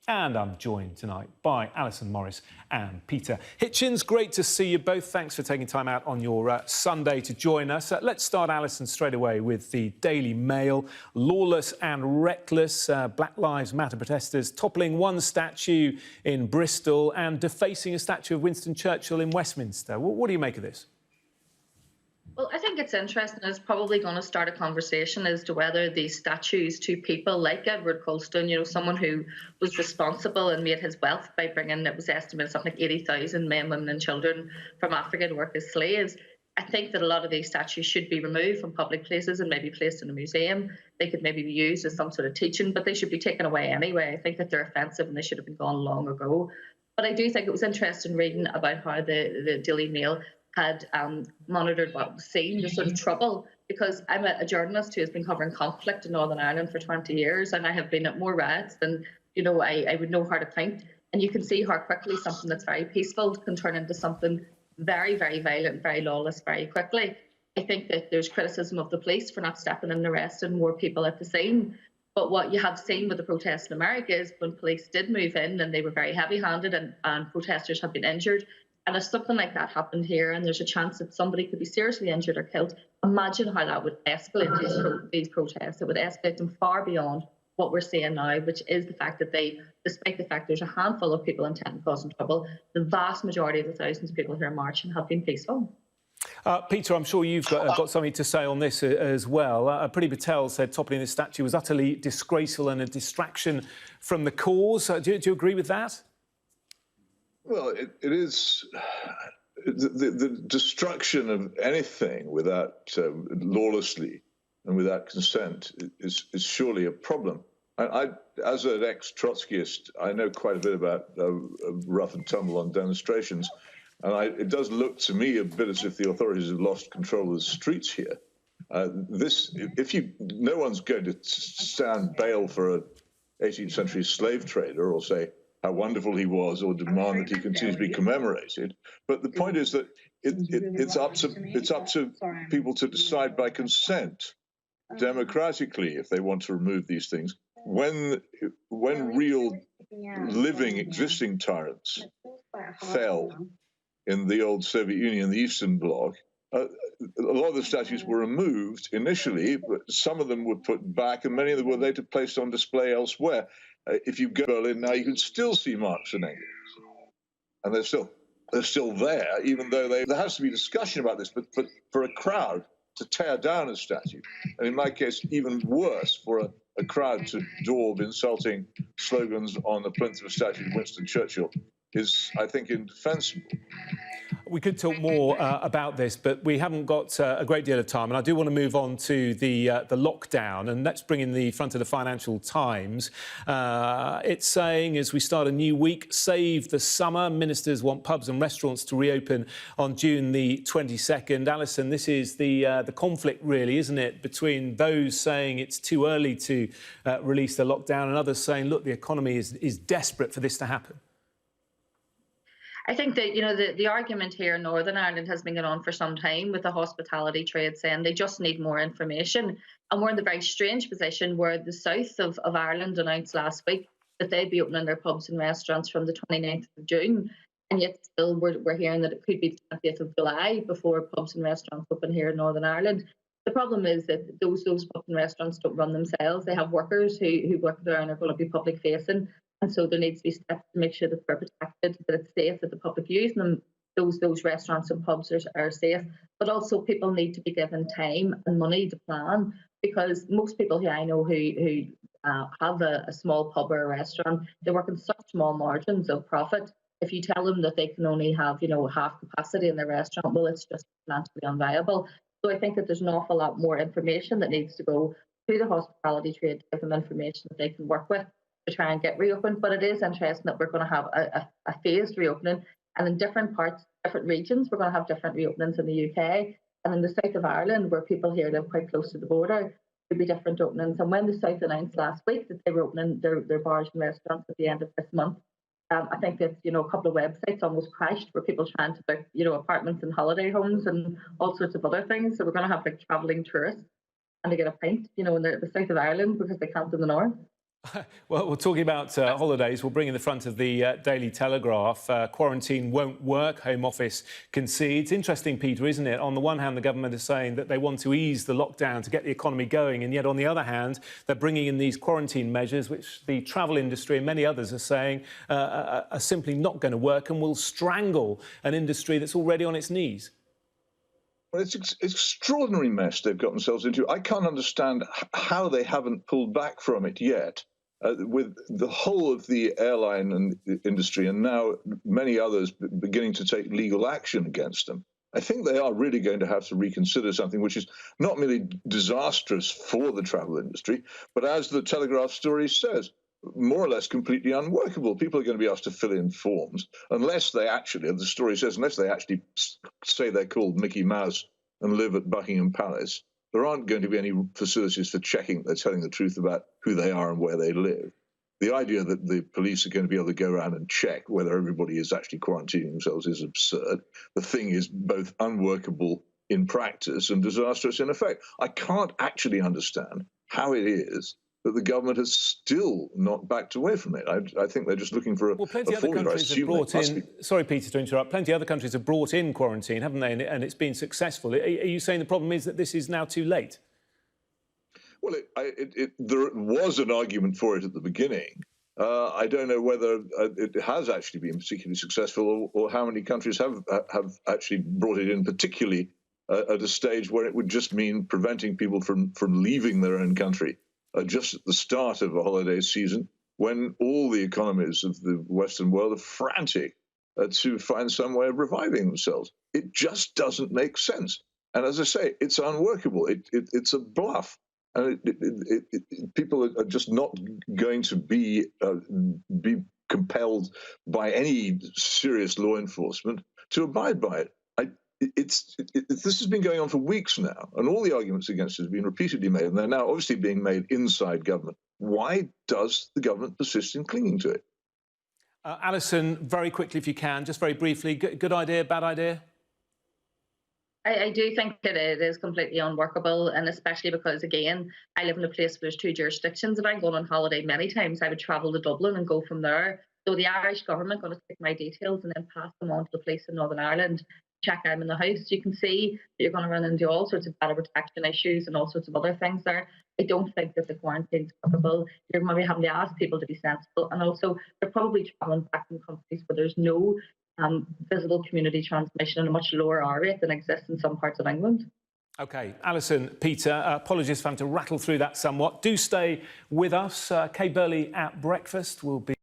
And I'm joined tonight by Alison, Morris and Peter Hitchens. Great to see you both. Thanks for taking time out on your Sunday to join us. Let's start, Alison, straight away with the Daily Mail. Lawless and reckless. Black Lives Matter protesters toppling one statue in Bristol and defacing a statue of Winston Churchill in Westminster. What do you make of this? Well, I think it's interesting. It's probably going to start a conversation as to whether these statues to people like Edward Colston, someone who was responsible and made his wealth by bringing, it was estimated, something like 80,000 men, women and children from Africa to work as slaves. I think that a lot of these statues should be removed from public places and maybe placed in a museum. They could maybe be used as some sort of teaching, but they should be taken away anyway. I think that they're offensive and they should have been gone long ago. But I do think it was interesting reading about how the Daily Mail had monitored what was seen, the sort of trouble, because I'm a journalist who has been covering conflict in Northern Ireland for 20 years, and I have been at more riots than, I would know how to count. And you can see how quickly something that's very peaceful can turn into something very, very violent, very lawless very quickly. I think that there's criticism of the police for not stepping in and arresting more people at the scene. But what you have seen with the protests in America is when police did move in and they were very heavy-handed and protesters have been injured. And if something like that happened here and there's a chance that somebody could be seriously injured or killed, imagine how that would escalate these protests. It would escalate them far beyond what we're seeing now, which is the fact that despite the fact there's a handful of people intent on causing trouble, the vast majority of the thousands of people who are marching have been peaceful. Peter, I'm sure you've got something to say on this as well. Priti Patel said toppling this statue was utterly disgraceful and a distraction from the cause. Do you agree with that? Well, it is the destruction of anything without lawlessly and without consent is surely a problem. As an ex-Trotskyist, I know quite a bit about rough and tumble on demonstrations, and it does look to me a bit as if the authorities have lost control of the streets here. No one's going to stand bail for an 18th century slave trader or say how wonderful he was, or demand that he continues to be commemorated. But the point is that it's up to people to decide by consent, democratically, if they want to remove these things. When real living existing tyrants fell in the old Soviet Union, the Eastern Bloc, a lot of the statues were removed initially, but some of them were put back, and many of them were later placed on display elsewhere. If you go to Berlin now, you can still see Marx and Engels, and they're still there, even though there has to be discussion about this. But for a crowd to tear down a statue, and in my case, even worse, for a crowd to daub insulting slogans on the plinth of a statue of Winston Churchill, is, I think, indefensible. We could talk more about this, but we haven't got a great deal of time. And I do want to move on to the lockdown. And let's bring in the front of the Financial Times. It's saying, as we start a new week, save the summer. Ministers want pubs and restaurants to reopen on June the 22nd. Alison, this is the conflict, really, isn't it, between those saying it's too early to release the lockdown and others saying, look, the economy is desperate for this to happen. I think that, the argument here in Northern Ireland has been going on for some time, with the hospitality trade saying they just need more information. And we're in the very strange position where the south of Ireland announced last week that they'd be opening their pubs and restaurants from the 29th of June. And yet still we're hearing that it could be the 20th of July before pubs and restaurants open here in Northern Ireland. The problem is that those pubs and restaurants don't run themselves. They have workers who work there and are going to be public facing. And so there needs to be steps to make sure that they're protected, that it's safe, that the public using them, those restaurants and pubs are safe. But also people need to be given time and money to plan, because most people who I know who have a small pub or a restaurant, they work in such small margins of profit. If you tell them that they can only have, half capacity in their restaurant, well, it's just financially unviable. So I think that there's an awful lot more information that needs to go to the hospitality trade to give them information that they can work with to try and get reopened. But it is interesting that we're going to have a phased reopening, and in different parts, different regions, we're going to have different reopenings in the UK. And in the south of Ireland, where people here live quite close to the border, there'll be different openings. And when the south announced last week that they were opening their bars and restaurants at the end of this month, I think that a couple of websites almost crashed, where people trying to book apartments and holiday homes and all sorts of other things. So we're going to have like travelling tourists and to get a pint in the south of Ireland because they can't in the north. Well, we're talking about holidays. We'll bring in the front of the Daily Telegraph. Quarantine won't work, Home Office concedes. Interesting, Peter, isn't it? On the one hand, the government is saying that they want to ease the lockdown to get the economy going, and yet on the other hand, they're bringing in these quarantine measures, which the travel industry and many others are saying are simply not going to work and will strangle an industry that's already on its knees. Well, it's an extraordinary mess they've got themselves into. I can't understand how they haven't pulled back from it yet. With the whole of the airline and industry and now many others beginning to take legal action against them, I think they are really going to have to reconsider something which is not merely disastrous for the travel industry, but as the Telegraph story says, more or less completely unworkable. People are going to be asked to fill in forms unless they actually, as the story says, unless they actually say they're called Mickey Mouse and live at Buckingham Palace. There aren't going to be any facilities for checking they're telling the truth about who they are and where they live. The idea that the police are going to be able to go around and check whether everybody is actually quarantining themselves is absurd. The thing is both unworkable in practice and disastrous in effect. I can't actually understand how it is that the government has still not backed away from it. I think they're just looking for a plenty of other countries have brought in. Sorry, Peter, to interrupt. Plenty of other countries have brought in quarantine, haven't they? And it's been successful. Are you saying the problem is that this is now too late? Well, there was an argument for it at the beginning. I don't know whether it has actually been particularly successful, or how many countries have actually brought it in, particularly at a stage where it would just mean preventing people from leaving their own country. Just at the start of a holiday season, when all the economies of the Western world are frantic to find some way of reviving themselves. It just doesn't make sense. And as I say, it's unworkable. It's a bluff. And people are just not going to be compelled by any serious law enforcement to abide by it. This has been going on for weeks now, and all the arguments against it have been repeatedly made, and they're now obviously being made inside government. Why does the government persist in clinging to it? Alison, very quickly, if you can, just very briefly, good idea, bad idea? I do think that it is completely unworkable, and especially because, again, I live in a place where there's two jurisdictions. If I'm going on holiday many times, I would travel to Dublin and go from there. So the Irish government going to take my details and then pass them on to the police in Northern Ireland, check I'm in the house. You can see that you're going to run into all sorts of data protection issues and all sorts of other things there. I don't think that the quarantine is workable. You're maybe having to ask people to be sensible, and also they're probably travelling back from countries where there's no visible community transmission and a much lower R rate than exists in some parts of England. OK, Alison, Peter, apologies for having to rattle through that somewhat. Do stay with us. Kay Burley at breakfast will be.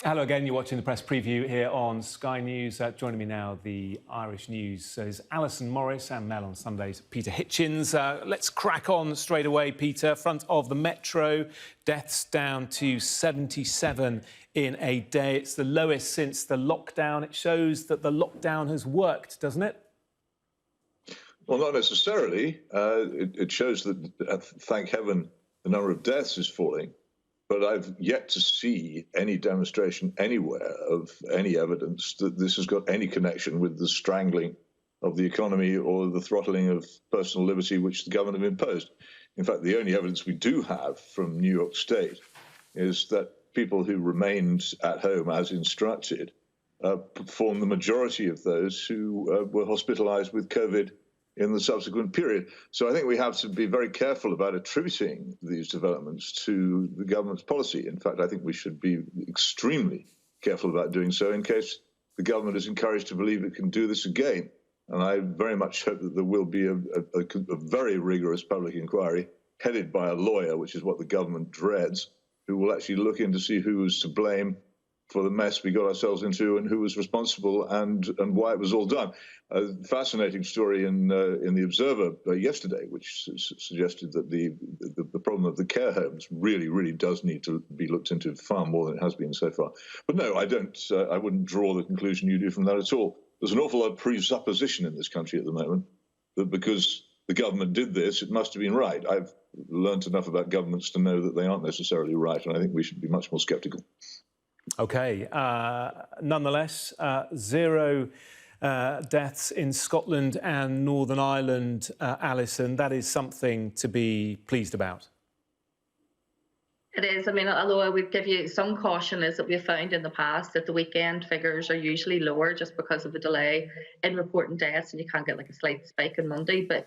Hello again, you're watching the press preview here on Sky News. Joining me now, the Irish News is Alison Morris, and Mail on Sundays, Peter Hitchens. Let's crack on straight away, Peter. Front of the Metro, deaths down to 77 in a day. It's the lowest since the lockdown. It shows that the lockdown has worked, doesn't it? Well, not necessarily. It shows that, thank heaven, the number of deaths is falling. But I've yet to see any demonstration anywhere of any evidence that this has got any connection with the strangling of the economy or the throttling of personal liberty which the government have imposed. In fact, the only evidence we do have from New York State is that people who remained at home as instructed formed the majority of those who were hospitalized with COVID in the subsequent period. So I think we have to be very careful about attributing these developments to the government's policy. In fact, I think we should be extremely careful about doing so in case the government is encouraged to believe it can do this again. And I very much hope that there will be a very rigorous public inquiry headed by a lawyer, which is what the government dreads, who will actually look in to see who was to blame for the mess we got ourselves into and who was responsible and why it was all done. A fascinating story in the Observer yesterday, which suggested that the problem of the care homes really does need to be looked into far more than it has been so far. But no, I wouldn't draw the conclusion you do from that at all. There's an awful lot of presupposition in this country at the moment that because the government did this, it must have been right. I've learned enough about governments to know that they aren't necessarily right, and I think we should be much more sceptical. OK. Nonetheless, zero deaths in Scotland and Northern Ireland, Alison. That is something to be pleased about. It is. I mean, although I would give you some caution, is that we've found in the past that the weekend figures are usually lower just because of the delay in reporting deaths, and you can't get like a slight spike on Monday. But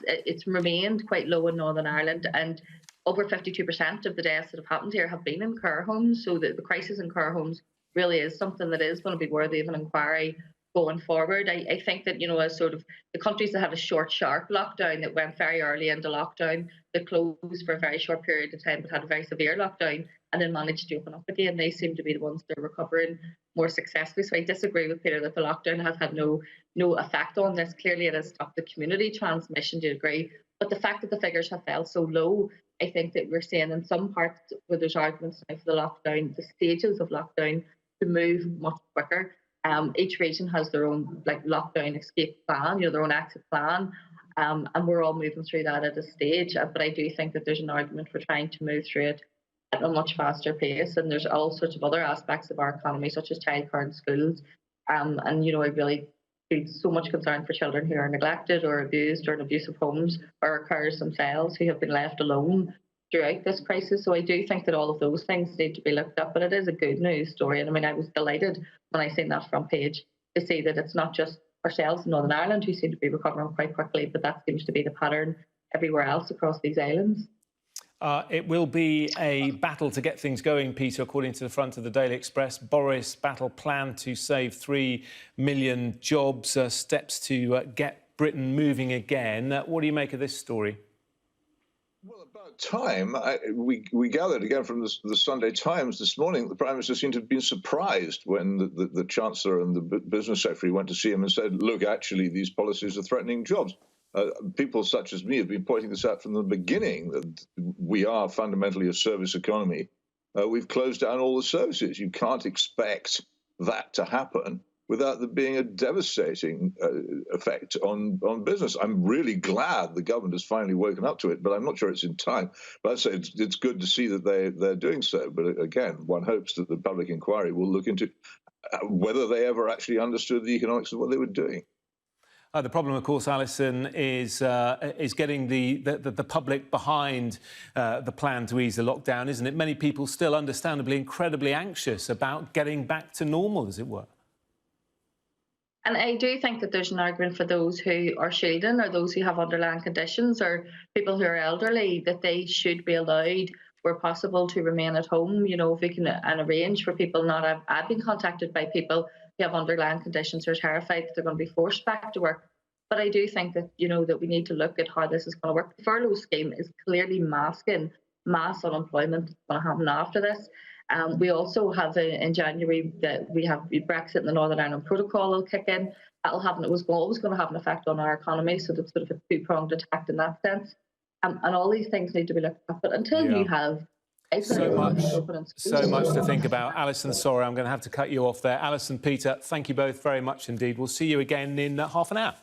it's remained quite low in Northern Ireland, and over 52% of the deaths that have happened here have been in care homes. So the crisis in care homes really is something that is going to be worthy of an inquiry going forward. I think that, as sort of the countries that had a short, sharp lockdown that went very early into lockdown, that closed for a very short period of time but had a very severe lockdown and then managed to open up again, they seem to be the ones that are recovering more successfully. So I disagree with Peter that the lockdown has had no effect on this. Clearly it has stopped the community transmission to a degree, but the fact that the figures have fell so low, I think that we're seeing in some parts where there's arguments now for the lockdown, the stages of lockdown, to move much quicker. Each region has their own lockdown escape plan, their own exit plan, and we're all moving through that at a stage. But I do think that there's an argument for trying to move through it at a much faster pace. And there's all sorts of other aspects of our economy, such as childcare and schools. And I really feel so much concern for children who are neglected or abused or in abusive homes, or carers themselves who have been left alone throughout this crisis. So I do think that all of those things need to be looked at, but it is a good news story. And I mean, I was delighted when I seen that front page to see that it's not just ourselves in Northern Ireland who seem to be recovering quite quickly, but that seems to be the pattern everywhere else across these islands. It will be a battle to get things going, Peter, according to the front of the Daily Express. Boris battle plan to save 3 million jobs, steps to get Britain moving again. What do you make of this story? Well, about time. We gathered again from the Sunday Times this morning. The Prime Minister seemed to have been surprised when the Chancellor and the Business Secretary went to see him and said, look, actually, these policies are threatening jobs. People such as me have been pointing this out from the beginning, that we are fundamentally a service economy. We've closed down all the services. You can't expect that to happen without there being a devastating effect on business. I'm really glad the government has finally woken up to it, but I'm not sure it's in time. But I'd say it's good to see that they're doing so. But again, one hopes that the public inquiry will look into whether they ever actually understood the economics of what they were doing. The problem, of course, Alison, is getting the public behind the plan to ease the lockdown, isn't it? Many people still understandably incredibly anxious about getting back to normal, as it were. And I do think that there's an argument for those who are shielding, or those who have underlying conditions, or people who are elderly, that they should be allowed, where possible, to remain at home. If we can and arrange for people not. I've been contacted by people who have underlying conditions who are terrified that they're going to be forced back to work. But I do think that that we need to look at how this is going to work. The furlough scheme is clearly masking mass unemployment that's going to happen after this. We also have in January that we have Brexit and the Northern Ireland Protocol will kick in. That'll have, it was always going to have an effect on our economy, so that's sort of a two-pronged attack in that sense. And all these things need to be looked at. But until you have so much to think about. Alison, sorry, I'm going to have to cut you off there. Alison, Peter, thank you both very much indeed. We'll see you again in half an hour.